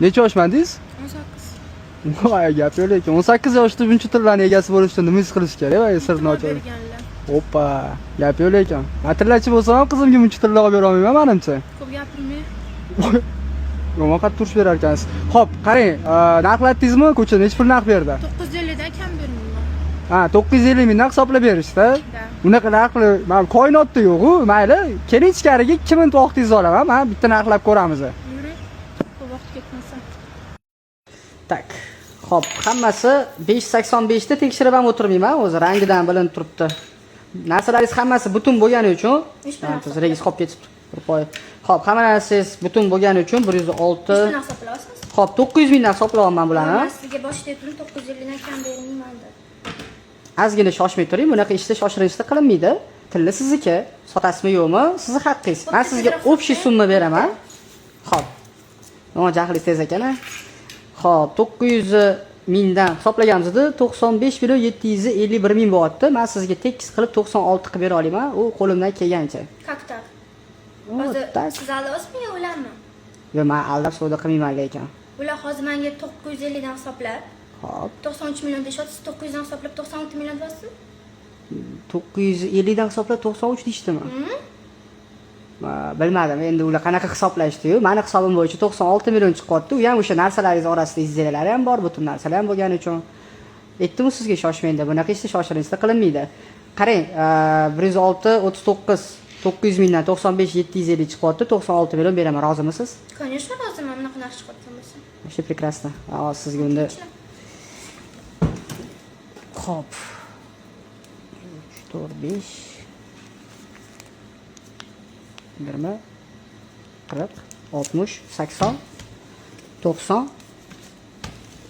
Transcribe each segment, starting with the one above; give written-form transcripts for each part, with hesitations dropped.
Necha yoshmandingiz? 18. Voy, gap yo'q lekin 18 yoshda buncha tillarning egasi bo'lish uchun nima his qilish kerak va sirni ochadi. Berganlar. Hoppa, gap yo'q lekin. Men tillarchi bo'lsam ham qizimga buncha tillar olib bera olmayman menimcha. Ko'p gapirmay. Yomon qat turish berar ekansiz. Xo'p, qarang, narxlatdingizmi? Ko'chada necha pul narx berdi? 950 dan kam bermayman. Ha, 950 mingdan hisoblab berishdi. Bunaqa narxli, men koinotda yo'q-ku, mayli. Keling ichkariga 2 minut vaqtingizni olaman, men bitta narxlab ko'ramiz. Yuring. Ko'p vaqt ketmasa. Tak. Xo'p, hammasi 585 da tekshirib ham o'tirmayman, o'zi rangidan bilinib turibdi. Narsalaringiz hammasi butun bo'lgani uchun, regiz qolib ketibdi. Xo'p, hamma narsangiz butun bo'lgani uchun 106. Shuni hisoblaysiz? Xo'p, 900 mingdan hisoblayapman bularni. Men sizga boshida aytdim 950 dan kam bermayman deb. Ozgina shoshmay turing, bunaqa ishda shoshilinchda qilinmaydi. Tilla sizniki, sotasizmi yo'qmi? Sizni haqqingiz. Men sizga общий summa beraman. Xo'p. Nima jahlingiz tez ekan-a? Xo'p, 900 mingdan hisoblaganimizda 95 million 751 ming bo'lyapti. Men sizga tekis qilib 96 qilib bera olaman, u qo'limdan kelgancha. Qaqtar. Hozir siz aldasizmi yo ularmi? Yo, men aldab savdo qilmayman lekin. Ular hozir menga 950 dan hisoblab, Xo'p, 93 million deyapsiz, 900 dan hisoblab 96 million deyapsiz. 950 dan hisoblab 93 deyishdimi? Bilmadim, endi ular qanaqa hisoblashdi-yu. Meni hisobim bo'yicha 96 million chiqyapti. U ham o'sha narsalaringiz orasida izlari ham bor, butun narsalar ham bo'lgani uchun. Aytdim sizga shoshmangda, bunaqa ishda shoshilinchda qilinmaydi. Qarang, 106 39 900 mingdan 95 750 chiqyapti, 96 million beraman, rozimisiz? Конечно, roziman, bunaqa narx chiqyapti bo'lsa. O'sha прекрасно. Sizga unda Xo'p. 3 4 5 20 40 60 80 90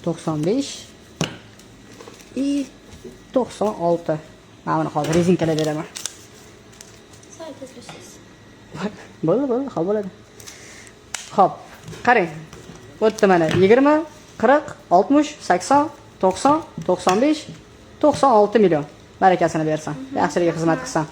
95 и 96. Mana buni hozir rezinkalab beraman. Sal tezlashsiz. Bo'ldi, hol bo'ladi. Xo'p, qarang. O'tdi mana 20, 40, 60, 80, 90, 95, 96 million. Barakasini bersan. Yaxshiligiga xizmat qilsan.